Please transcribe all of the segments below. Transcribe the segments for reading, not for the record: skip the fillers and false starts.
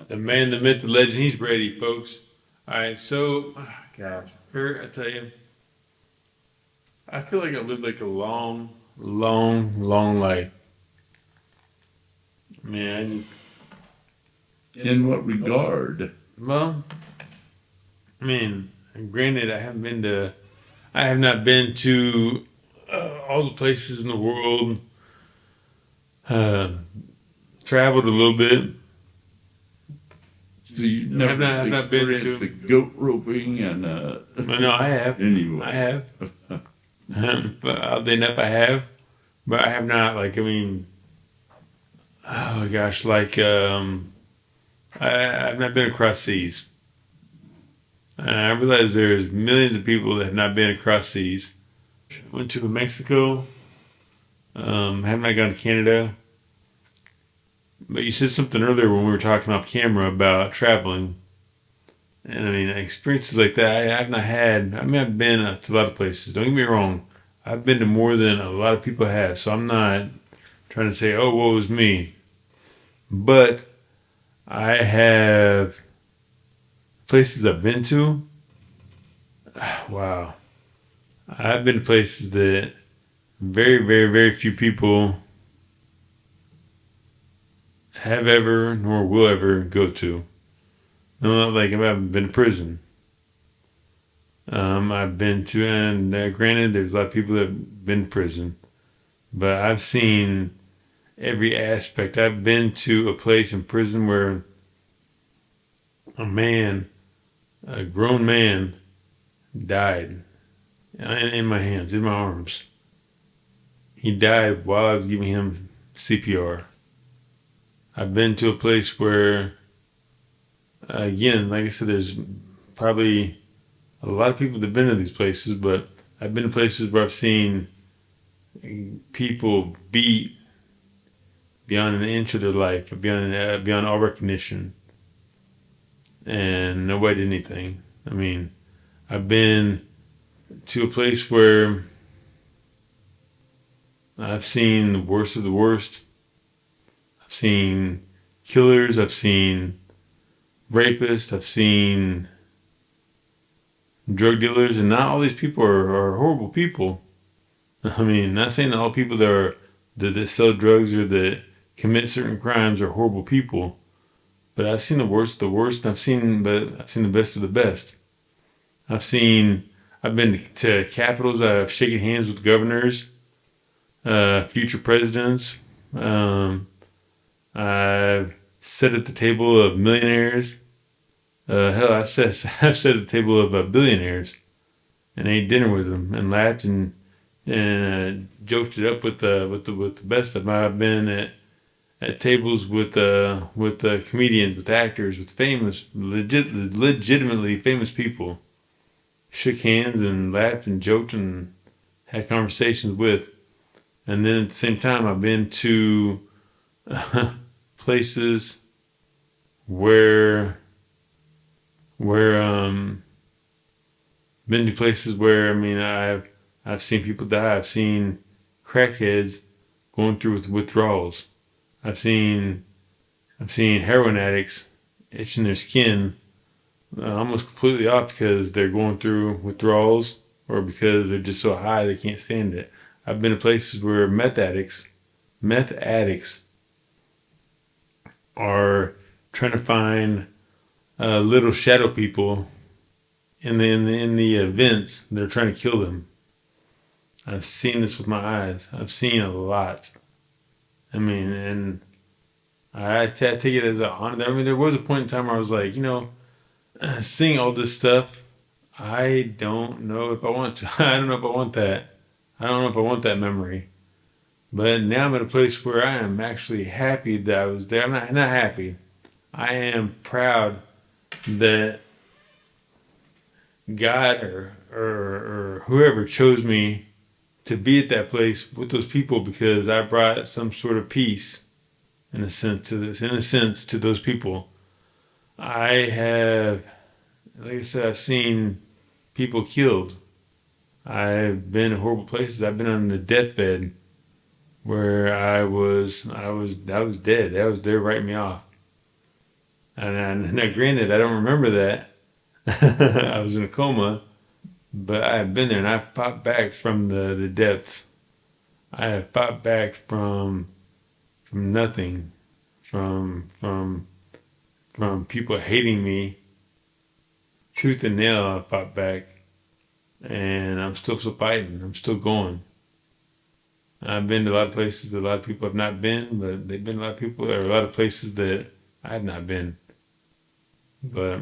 The man, the myth, the legend, he's ready, folks. All right, so, gosh, Curt, I tell you, I feel like I lived like a long, long life. Man, In what regard? well, I mean, granted, I have not been to all the places in the world. Uh, Traveled a little bit. So you never Have not been experienced the to. goat roping and Well, no, I have. I anyway. have. But oddly enough, I have. But I have not. Like, I mean, oh gosh, like I've not been across seas. And I realize there's millions of people that have not been across seas. Went to Mexico. Have not gone to Canada. But you said something earlier when we were talking off camera about traveling. And I mean, experiences like that, I've not had. I mean, I've been to a lot of places. Don't get me wrong. I've been to more than a lot of people have. So I'm not trying to say, oh, woe is me. But I have places I've been to. Wow. I've been to places that very few people have ever nor will ever go to. No, like I've been to prison. I've been to, and granted, there's a lot of people that have been to prison, but I've seen every aspect. I've been to a place in prison where a man, a grown man, died in my hands, in my arms. He died while I was giving him CPR. I've been to a place where, again, like I said, there's probably a lot of people that have been to these places, but I've been to places where I've seen people beat beyond an inch of their life, beyond all recognition, and nobody did anything. I mean, I've been to a place where I've seen the worst of the worst. I've seen killers. I've seen rapists. I've seen drug dealers, and not all these people are horrible people. I mean, not saying that all people that sell drugs or that commit certain crimes are horrible people, but I've seen the worst of the worst. I've seen the best of the best. I've been to capitals. I've shaken hands with governors, future presidents. I've sat at the table of millionaires. Hell, I've sat at the table of billionaires and ate dinner with them and laughed and joked it up with the best of them. I've been at tables with comedians, with actors, with legitimately famous people. Shook hands and laughed and joked and had conversations with. And then at the same time, I've been to places where been to places where I mean I've seen people die. I've seen crackheads going through with withdrawals. I've seen heroin addicts itching their skin almost completely off because they're going through withdrawals or because they're just so high they can't stand it. I've been to places where meth addicts are trying to find little shadow people in the events. They're trying to kill them. I've seen this with my eyes. I've seen a lot. I mean, and I take it as an honor. I mean, there was a point in time where I was like, seeing all this stuff, I don't know if I want to. I don't know if I want that. I don't know if I want that memory. But now I'm at a place where I am actually happy that I was there. I'm not happy. I am proud that God or whoever chose me to be at that place with those people because I brought some sort of peace in a sense to those people. I have, like I said, I've seen people killed. I've been in horrible places. I've been on the deathbed where I was dead. That was there writing me off. And now, granted, I don't remember that. I was in a coma, but I have been there and I've fought back from the depths. I have fought back from nothing, from from people hating me, tooth and nail. I fought back, and I'm still fighting. I'm still going. I've been to a lot of places that a lot of people have not been, but they've been a lot of people, or a lot of places that I have not been. But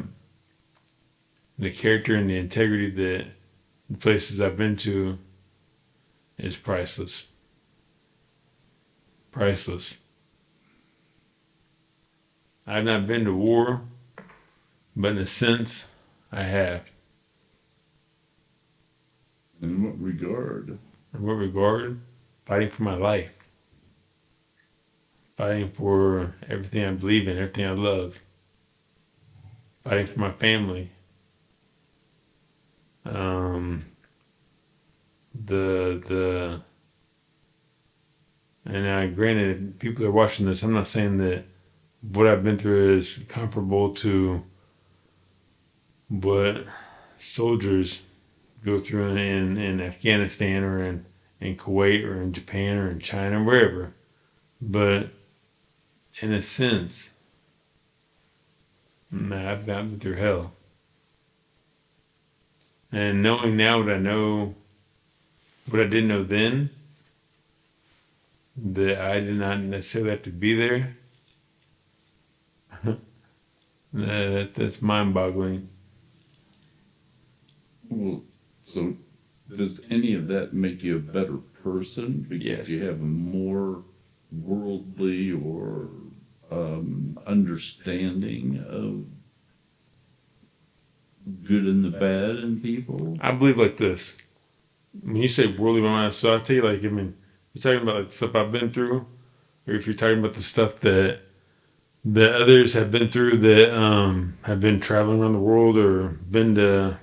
the character and the integrity that the places I've been to is priceless. Priceless. I've not been to war, but in a sense, I have. In what regard? In what regard? Fighting for my life. Fighting for everything I believe in, everything I love. Fighting for my family. The and granted, people are watching this. I'm not saying that what I've been through is comparable to what soldiers go through in Afghanistan or in Kuwait or in Japan or in China, wherever. But in a sense, man, I've been through hell. And knowing now what I know, what I didn't know then, that I did not necessarily have to be there, that's mind-boggling. Well, so does any of that make you a better person because Yes. you have a more worldly or understanding of good and the bad in people? I believe like this. When you say worldly mind, so I'll tell you, like, I mean, you're talking about like stuff I've been through, or if you're talking about the stuff that others have been through that have been traveling around the world or been to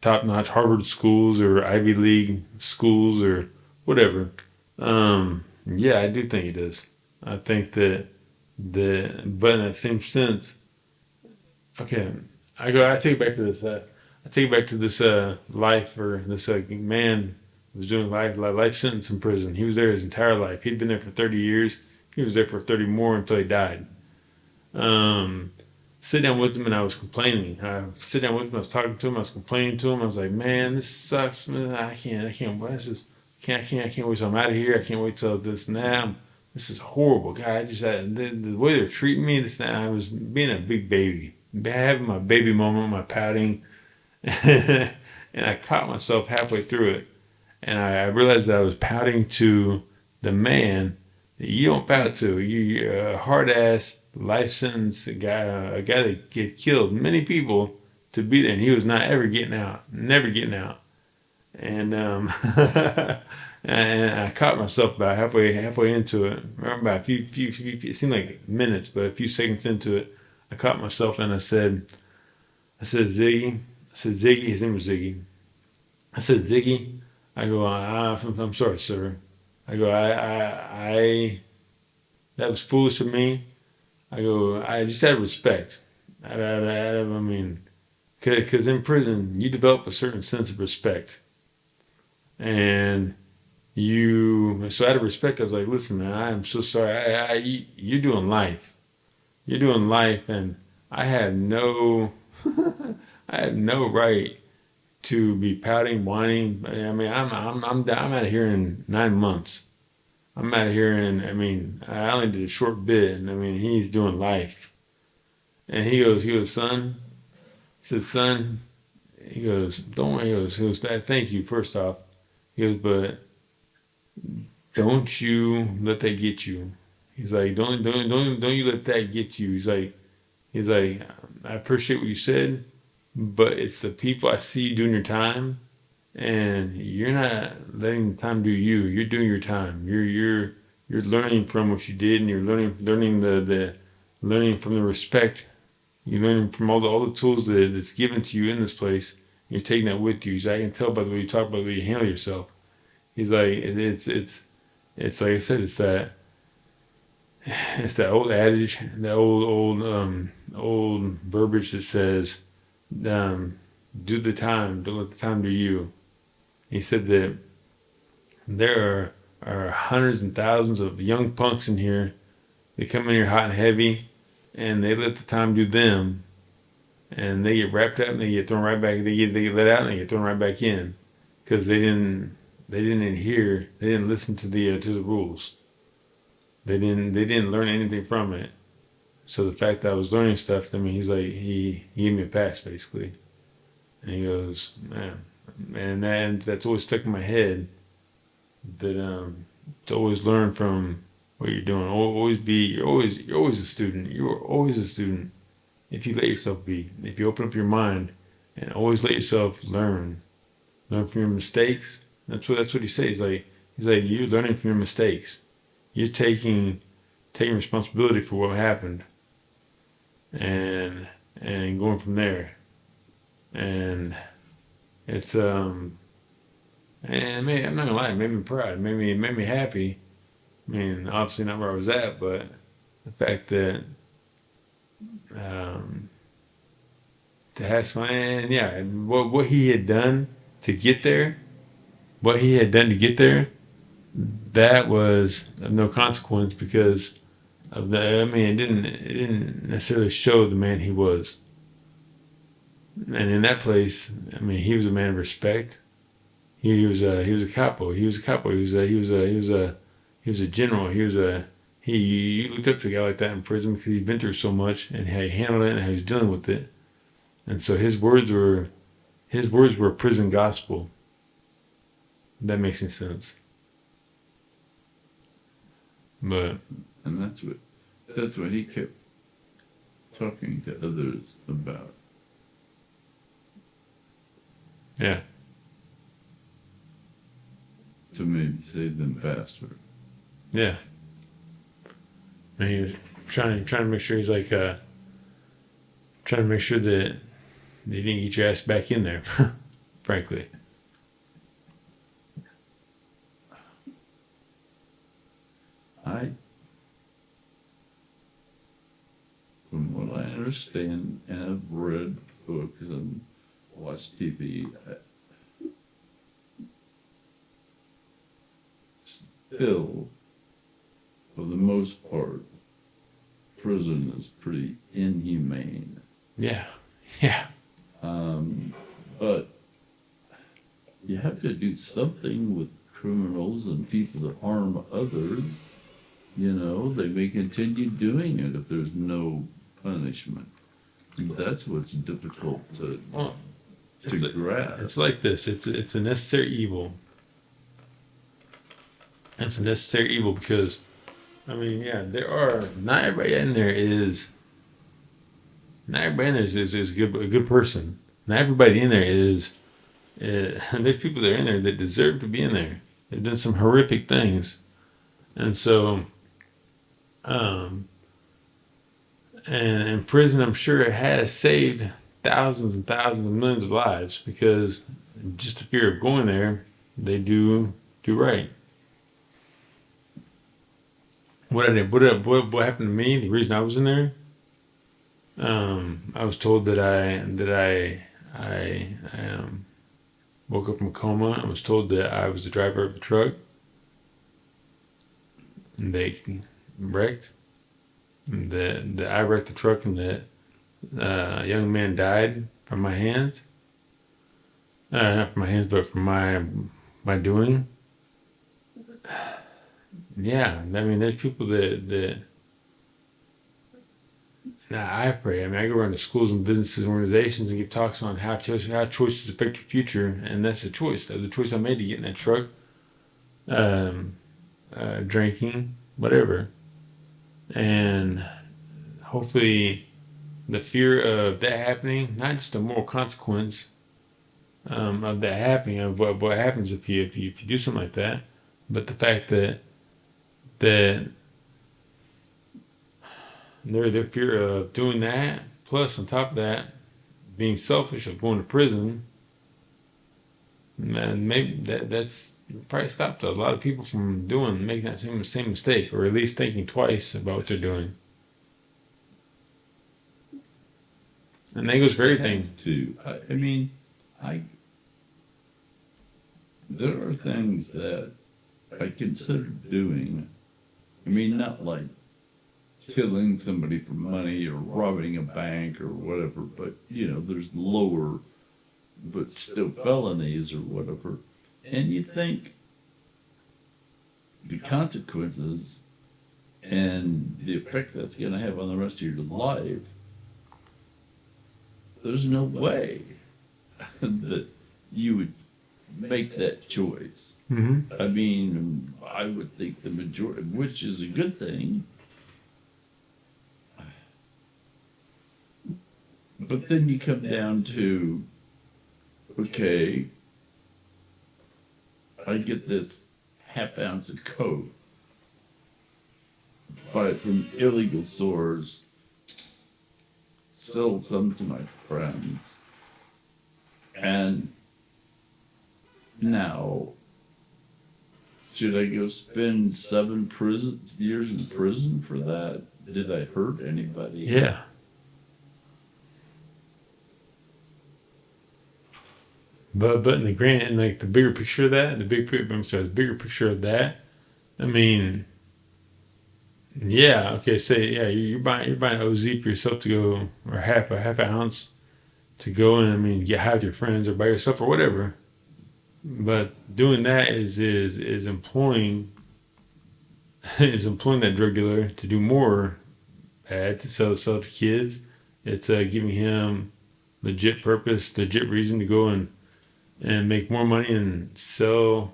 top-notch Harvard schools or Ivy League schools or whatever. Yeah, I do think it does. I think that but in that same sense, okay, I take it back to this. I take it back to this life or this man was doing life sentence in prison. He was there his entire life. He'd been there for 30 years. He was there for 30 more until he died. Sit down with him and I was complaining. I sit down with him, I was talking to him, I was complaining to him. I was like, man, this sucks, man. I can't, I can't wait till I'm out of here. I can't wait till this and that. This is horrible. God, I just had the way they're treating me, this and that. I was being a big baby, having my baby moment, my pouting. And I caught myself halfway through it. And I realized that I was pouting to the man that you don't pout to. You're a hard ass life sentence guy, a guy that get killed many people to be there, and he was not ever getting out, never getting out. And and I caught myself about halfway into it. Remember, about a few, it seemed like minutes, but a few seconds into it, I caught myself and I said, Ziggy, his name was Ziggy. I said, Ziggy, I go, I'm sorry, sir. I go, I that was foolish of me. I go, I just had respect. I mean, because in prison, you develop a certain sense of respect. And so out of respect, I was like, listen, man, I am so sorry. You're doing life. You're doing life, and I have no, I have no right to be pouting, whining. I mean, I'm out of here in 9 months. I'm out of here I mean, I only did a short bit, and I mean, he's doing life. And he goes, son, he says, son, he goes, don't worry, he goes, thank you, first off. He goes, but don't you let that get you. He's like, don't you let that get you. He's like, I appreciate what you said, but it's the people I see you doing your time, and you're not letting the time do you. You're doing your time. You're learning from what you did, and you're learning the learning from the respect. You're learning from all the tools that's given to you in this place. You're taking that with you. He's like, I can tell by the way you talk, by the way you handle yourself. He's like, it's like I said, it's that it's that old adage, that old verbiage that says, "Do the time, don't let the time do you." He said that there are hundreds and thousands of young punks in here. They come in here hot and heavy, and they let the time do them, and they get wrapped up and they get thrown right back. They get let out and they get thrown right back in because they didn't adhere. They didn't listen to the rules. They didn't learn anything from it. So the fact that I was learning stuff, I mean, he's like he gave me a pass basically, and he goes, man, and that's always stuck in my head that to always learn from what you're doing. Always be you're always a student. You're always a student if you let yourself be. If you open up your mind and always let yourself learn from your mistakes. That's what he says. He's like you're learning from your mistakes. You're taking responsibility for what happened and going from there. And it's and I'm not gonna lie, it made me proud. It made me happy. I mean, obviously not where I was at, but the fact that um, to have fun and yeah, what he had done to get there, what he had done to get there, that was of no consequence because of the. I mean, it didn't necessarily show the man he was. And in that place, I mean, he was a man of respect. He was a capo. He was a capo. He was a general. You looked up to a guy like that in prison because he'd been through so much and how he handled it and how he was dealing with it. And so his words were prison gospel. If that makes any sense. But And that's what he kept talking to others about. yeah, To maybe save them faster. yeah. And he was trying to make sure he's like trying to make sure that you didn't get your ass back in there. Frankly, I, from what I understand, and I've read books and watched TV, still, for the most part, prison is pretty inhumane. yeah, yeah, But you have to do something with criminals and people that harm others. You know, they may continue doing it if there's no punishment. And that's what's difficult to well, grasp. it's like this. It's a necessary evil. It's a necessary evil because, I mean, yeah, there are not everybody in there is not everybody in there is a good person. Not everybody in there is. There's people that are in there that deserve to be in there. They've done some horrific things, and so, um, and in prison, I'm sure it has saved thousands and thousands and millions of lives because just the fear of going there, they do right. What happened to me? The reason I was in there, I was told that I woke up from a coma. I was told that I was the driver of the truck. And they wrecked. And that I wrecked the truck and that a young man died from my hands. Not from my hands, but from my doing. Yeah, I mean, there's people that now I pray. I mean, I go around to schools and businesses and organizations and give talks on how choices affect your future, and that's a choice. That was the choice I made to get in that truck, um, drinking, whatever, and hopefully the fear of that happening, not just a moral consequence of that happening, of what happens if you do something like that, but the fact that their fear of doing that, plus on top of that, being selfish of going to prison, man, maybe probably stopped a lot of people from making that same mistake, or at least thinking twice about what they're doing. And that goes for It everything. has to. I mean, I there are things that I consider doing. I mean, not like killing somebody for money or robbing a bank or whatever, but there's lower, but still felonies or whatever. And you think the consequences and the effect that's going to have on the rest of your life, there's no way that you would make that choice. Mm-hmm. I mean, I would think the majority, which is a good thing. But then you come down to, okay, I get this half ounce of coke, buy it from illegal stores, sell some to my friends, and now, should I go spend 7 years in prison for that? Did I hurt anybody? Yeah. But in like the bigger picture of that, the bigger picture of that. I mean, yeah, okay, say yeah, you're buying OZ for yourself to go, or half an ounce to go, and I mean, get high with your friends or by yourself or whatever. But doing that is employing that drug dealer to do more bad, to sell to kids. It's giving him legit purpose, legit reason to go and make more money and sell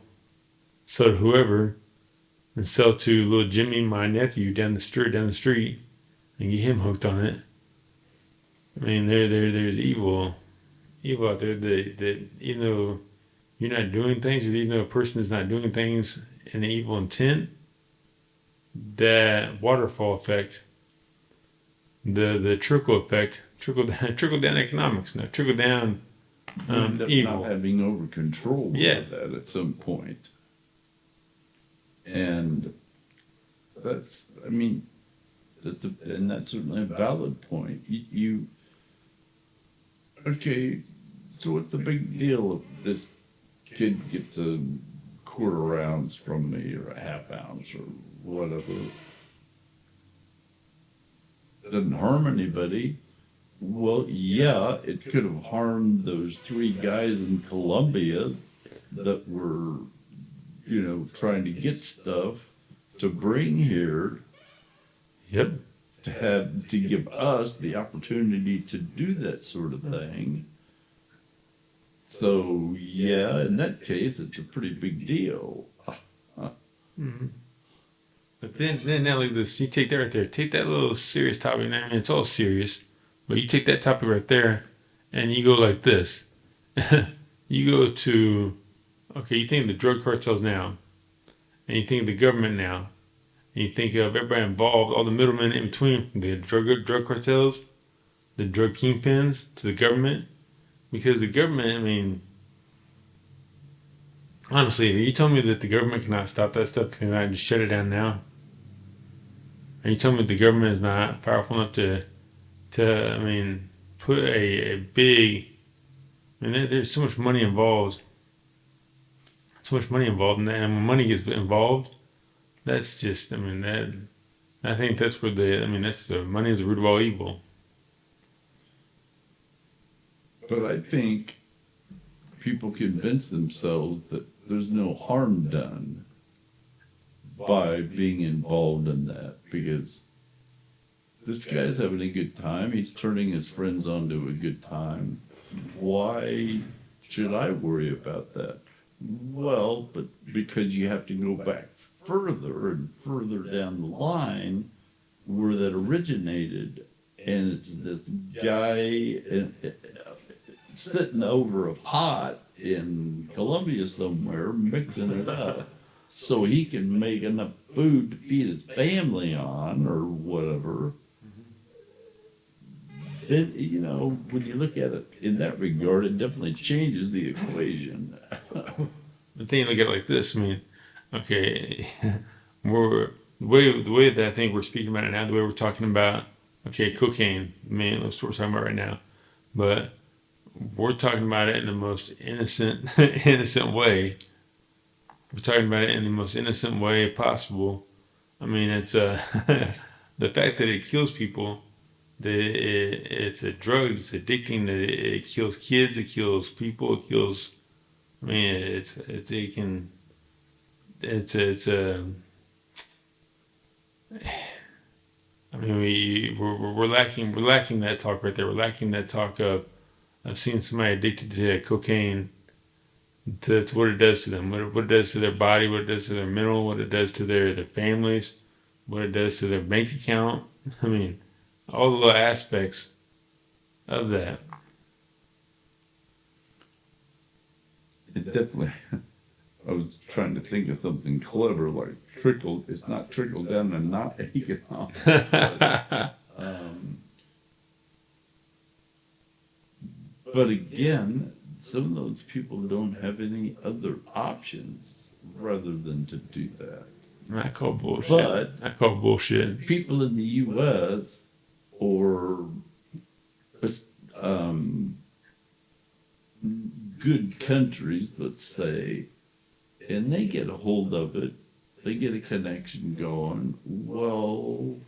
to whoever, and sell to little Jimmy, my nephew, down the street, and get him hooked on it. I mean, there's evil out there that even though you're not doing things, or even though a person is not doing things in an evil intent, that waterfall effect, the trickle effect, trickle down economics, now trickle down You end up evil. not having over control Yeah. of that at some point. And that's certainly a valid point. Okay, so what's the big deal if this kid gets a quarter ounce from me or a half ounce or whatever? It doesn't harm anybody. Well, yeah, it could have harmed those 3 guys in Colombia that were, trying to get stuff to bring here. Yep. To give us the opportunity to do that sort of thing. So yeah, in that case, it's a pretty big deal. Mm-hmm. But then now like this, you take that right there, take that little serious topic. And I mean, it's all serious, but you take that topic right there, and you go like this. You go to, okay, you think of the drug cartels now, and you think of the government now, and you think of everybody involved, all the middlemen in between, the drug cartels, the drug kingpins, to the government. Because the government, I mean, honestly, are you telling me that the government cannot stop that stuff? Can I just shut it down now? Are you telling me the government is not powerful enough to I mean, put a big, I mean, there's so much money involved. So much money involved in that. And when money gets involved, that's just, I mean, I think that's where that's the money is the root of all evil. But I think people convince themselves that there's no harm done by being involved in that, because this guy's having a good time. He's turning his friends onto a good time. Why should I worry about that? Well, but because you have to go back further and further down the line where that originated, and it's this guy sitting over a pot in Colombia somewhere, mixing it up so he can make enough food to feed his family on or whatever. Then, when you look at it in that regard, it definitely changes the equation. the thing, look at it like this. I mean, okay, we're the way that I think we're speaking about it now, the way we're talking about, okay, cocaine. I mean, that's what we're talking about right now. But we're talking about it in the most innocent, innocent way. We're talking about it in the most innocent way possible. I mean, it's the fact that it kills people. It's a drug. It's addicting. That it kills kids. It kills people. It kills. I mean, it's it can. It's a. I mean, we're lacking that talk right there. We're lacking that talk of seeing somebody addicted to cocaine, to what it does to them, what it does to their body, what it does to their mental, what it does to their families, what it does to their bank account. I mean, all the little aspects of that. It definitely. I was trying to think of something clever, like trickle. It's not trickle down and not economic. But again, some of those people don't have any other options rather than to do that. I call bullshit. But I call bullshit. people in the U.S. or um, good countries, let's say, and they get a hold of it, they get a connection going. Well,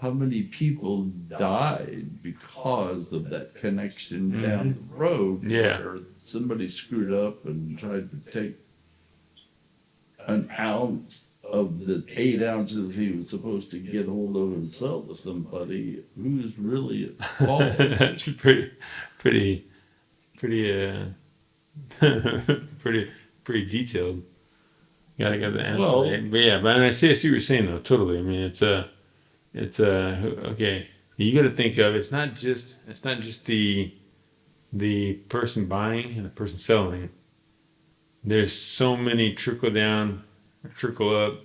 how many people died because of that connection down the road? Yeah. Where somebody screwed up and tried to take an ounce of the 8 ounces he was supposed to get hold of and sell to somebody who's really at fault. That's pretty, pretty detailed. Gotta get the answer. Well, right? But yeah, but I see what you're saying though. Totally. I mean, it's okay. You got to think of it's not just the person buying and the person selling. There's so many trickle down, trickle up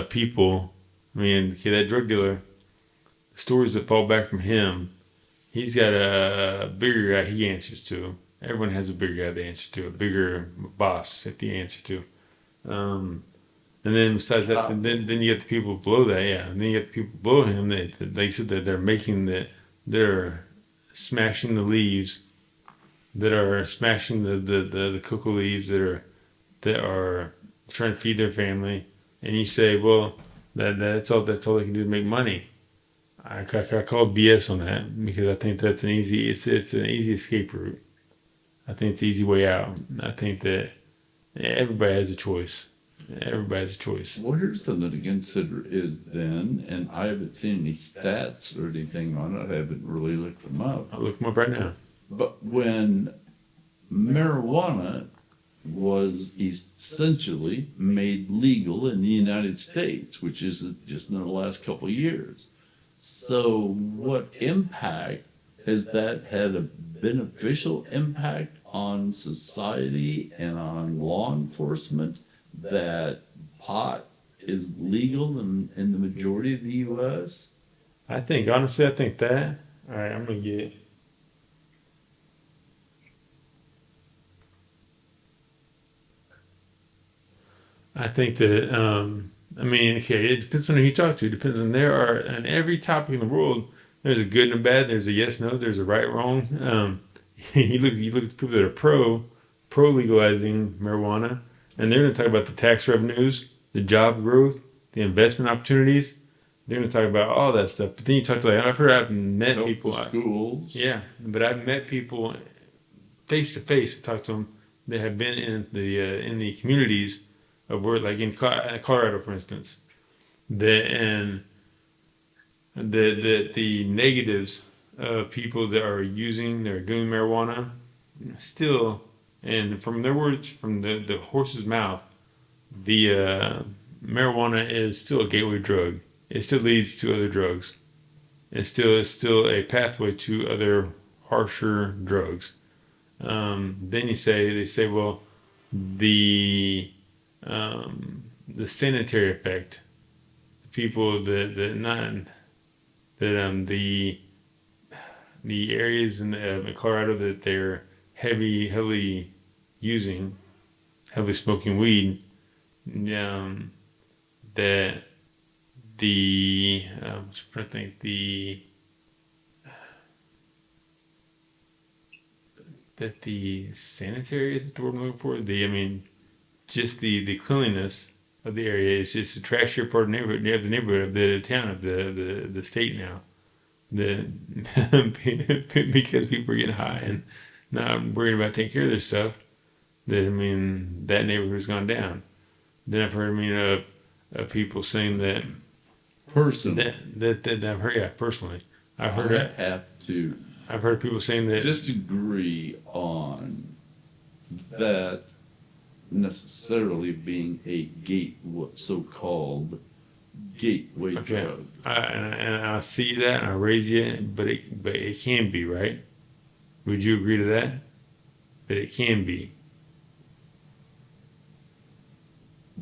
people. I mean, okay, that drug dealer, the stories that fall back from him, he's got a bigger guy he answers to. Everyone has a bigger guy they answer to, a bigger boss that they answer to. And then besides that, then you get the people below that, yeah. And then you get the people below him. They said that they're smashing the leaves, that are smashing the cocoa leaves, that are trying to feed their family. And you say, well, that's all they can do to make money. I call BS on that because I think that's it's an easy escape route. I think it's an easy way out. I think that everybody has a choice. Everybody has a choice. Well, here's something to consider is then, and I haven't seen any stats or anything on it. I haven't really looked them up. I'll look them up right now. But when marijuana was essentially made legal in the United States, which is just in the last couple of years. So what impact has that had? A beneficial impact on society and on law enforcement that pot is legal in the majority of the U.S.? Honestly, I think that. All right, I'm going to get. I think that, I mean, okay, it depends on who you talk to. It depends on on every topic in the world, there's a good and a bad, there's a yes, no, there's a right, wrong. You look at the people that are pro legalizing marijuana, and they're going to talk about the tax revenues, the job growth, the investment opportunities. They're going to talk about all that stuff. But then you talk to I've met Help people. the schools. Yeah, but I've met people face to face. I talked to them that have been in the communities of where, like in Colorado, for instance, the negatives of people that are doing marijuana still, and from their words, from the horse's mouth, the marijuana is still a gateway drug. It still leads to other drugs. It's still a pathway to other harsher drugs. Then they say, well, the sanitary effect, people the areas in Colorado that they're heavily using, heavily smoking weed, that I think the sanitary is the word I'm looking for. Just the cleanliness of the area is just attracts your part of the neighborhood of the town of the state now. The because people are getting high and not worried about taking care of their stuff. That neighborhood's gone down. Then I've heard of people saying that Personally, that I've heard, yeah, personally I've heard I have to I've heard people saying that disagree on that necessarily being a what so-called gateway drug. I see that and I raise you, but it can be, right? Would you agree to that? That it can be.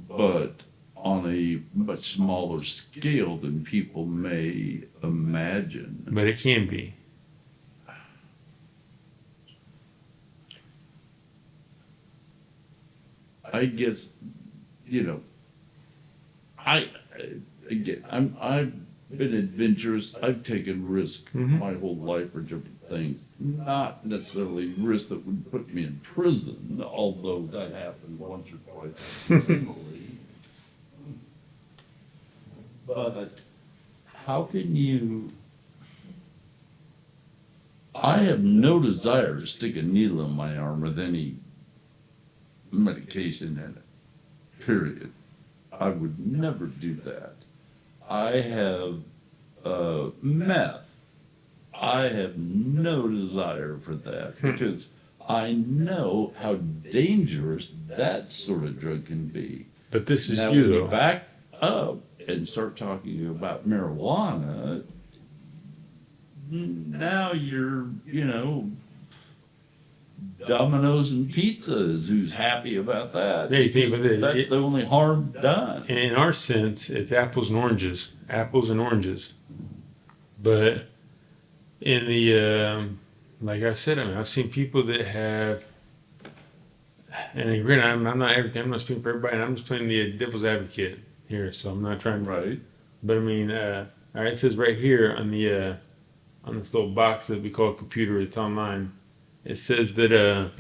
But on a much smaller scale than people may imagine. But it can be. I guess, I've been adventurous. I've taken risks my whole life for different things. Not necessarily risks that would put me in prison, although that happened once or twice. But how can you? I have no desire to stick a needle in my arm with any medication in it, period. I would never do that. I have meth. I have no desire for that because I know how dangerous that sort of drug can be. But this is now, you, when though. you back up and start talking about marijuana, now you're, Domino's and pizzas. Who's happy about that? Yeah, you think about it. That's the only harm done. In our sense, it's apples and oranges. Apples and oranges. But in the, like I said, I've seen people that have, and again, I'm not everything. I'm not speaking for everybody. And I'm just playing the devil's advocate here, so I'm not trying to. Right. But all right, it says right here on this little box that we call a computer. It's online. It says that in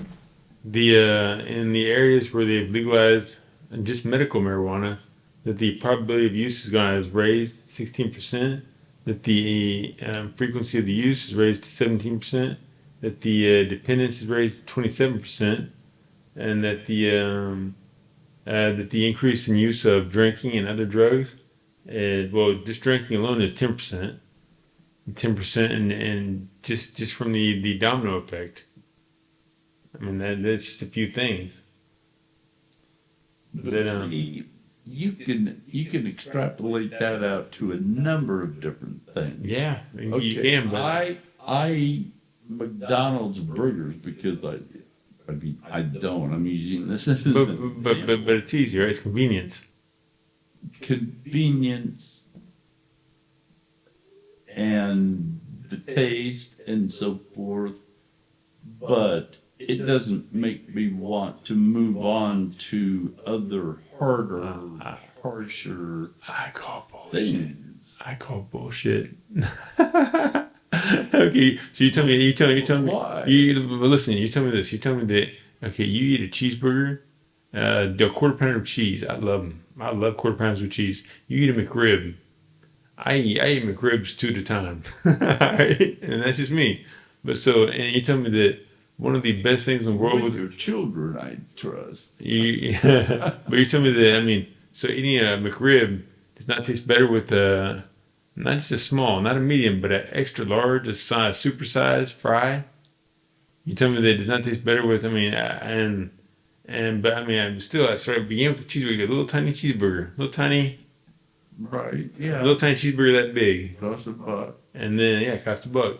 the areas where they've legalized just medical marijuana, that the probability of use has raised 16%, that the frequency of the use is raised to 17%, that the dependence is raised to 27%, and that the increase in use of drinking and other drugs, just drinking alone is 10%, 10%, and just from the domino effect. That's just a few things. But see, you can extrapolate that out to a number of different things. Yeah, okay. You can. But I eat McDonald's burgers because I don't. I'm using this as but it's easy, right? It's convenience. Convenience and the taste and so forth, but it doesn't make me want to move on to other harder, harsher I call bullshit. things. I call bullshit. Okay, so you tell me. Why? Listen, you tell me this. You tell me that. Okay, you eat a cheeseburger, a quarter pounder of cheese. I love them. I love quarter pounders with cheese. You eat a McRib. I eat McRibs 2 at a time. Right? And that's just me. And you tell me that one of the best things in the world with your children, I trust. But you tell me that, so eating a McRib does not taste better with not just a small, not a medium, but an extra large, a supersized fry. You tell me that it does not taste better with, I began with the cheeseburger, a little tiny cheeseburger, Right, yeah. a little tiny cheeseburger that big. Cost $1. And then, it cost $1.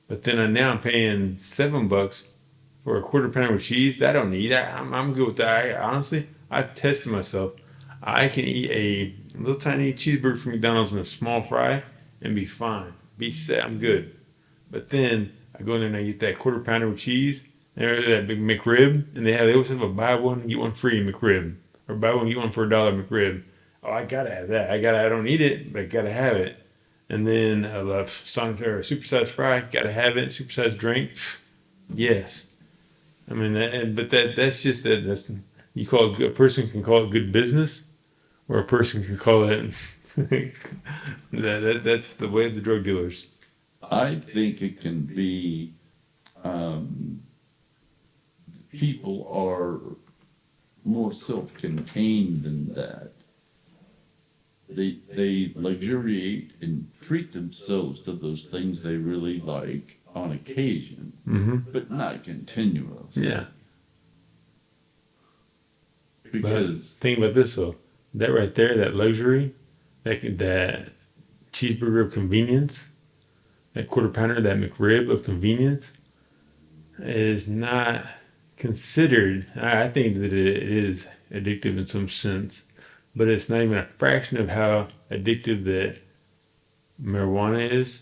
But then now I'm paying $7 for a quarter pounder with cheese. I don't need that. I'm good with that. Honestly, I've tested myself. I can eat a little tiny cheeseburger from McDonald's and a small fry and be fine. Be set. I'm good. But then I go in there and I eat that quarter pounder with cheese. There's that big McRib, and they always have a buy one get one free McRib, or buy one get one for $1 McRib. Oh, I gotta have that. I don't eat it, but I gotta have it. And then I love solitary supersized fry. Gotta have it. Supersized drink. Yes. I mean, that's just that. That's you call it, a person can call it good business, or a person can call it that's the way of the drug dealers. I think it can be people are more self-contained than that. They luxuriate and treat themselves to those things they really like on occasion, but not continuously. Yeah. Because think about this though, that right there, that luxury, that cheeseburger of convenience, that quarter pounder, that McRib of convenience, is not considered. I think that it is addictive in some sense, but it's not even a fraction of how addictive that marijuana is,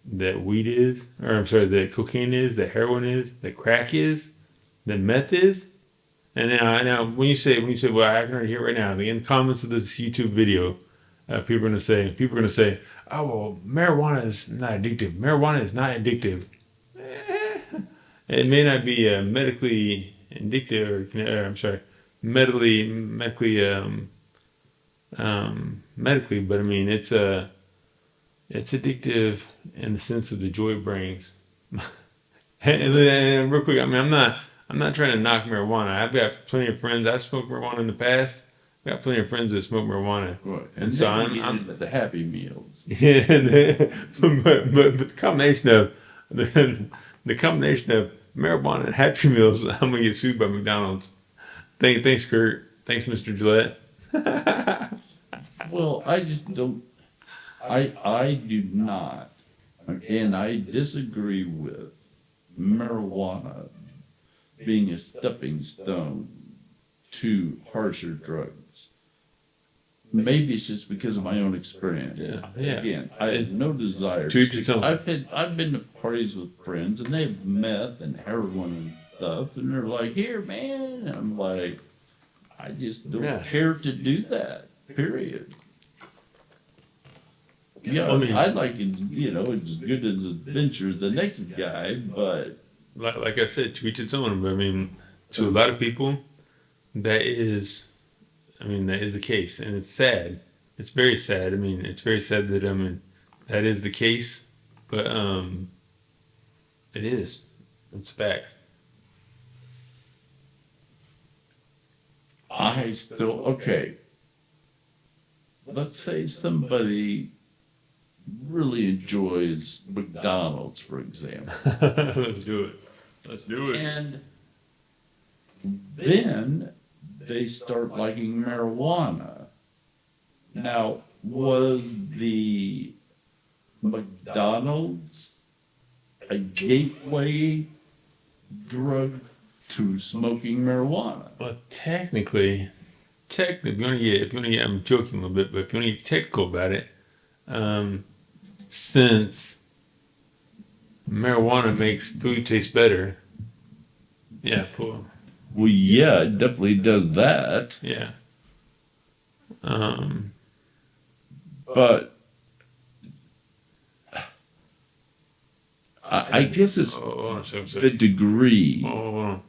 that weed is, or I'm sorry, that cocaine is, that heroin is, that crack is, that meth is. And now when you say, well, I can already hear it right now. In the comments of this YouTube video, people are gonna say, oh well, marijuana is not addictive. Marijuana is not addictive. It may not be medically addictive, or I'm sorry, medically, but I mean it's addictive in the sense of the joy it brings. And real quick, I mean I'm not trying to knock marijuana. I've got plenty of friends. I've smoked marijuana in the past. I've got plenty of friends that smoke marijuana. right. And so I'm into the Happy Meals. yeah, but the combination of the combination of marijuana and Happy Meals, I'm gonna get sued by McDonald's. Thanks, Curt. Thanks, Mr. Gillette. Well, I just don't. I do not, and I disagree with marijuana being a stepping stone to harsher drugs. Maybe it's just because of my own experience. Yeah. Again, I have no desire. To each his own. I've been to parties with friends and they have meth and heroin and stuff, and they're like, "Here, man," and I'm like, I just don't care to do that. Period. Yeah, I mean, I'd like as good as adventure as the next guy, but like I said, to each its own. But I mean, to a lot of people, that is the case, and it's sad. It's very sad. I mean, it's very sad that that is the case, but it is. It's a fact. I still okay. Let's say somebody really enjoys McDonald's, for example. Let's do it. Let's do it. And then they start liking marijuana. Now, was the McDonald's a gateway drug to smoking marijuana? Well, technically, if you want to get, I'm joking a little bit, but if you want to get technical about it, since marijuana makes food taste better, yeah, cool. Well, yeah, it definitely does that. Yeah. But I guess it's Oh, the degree. hold on.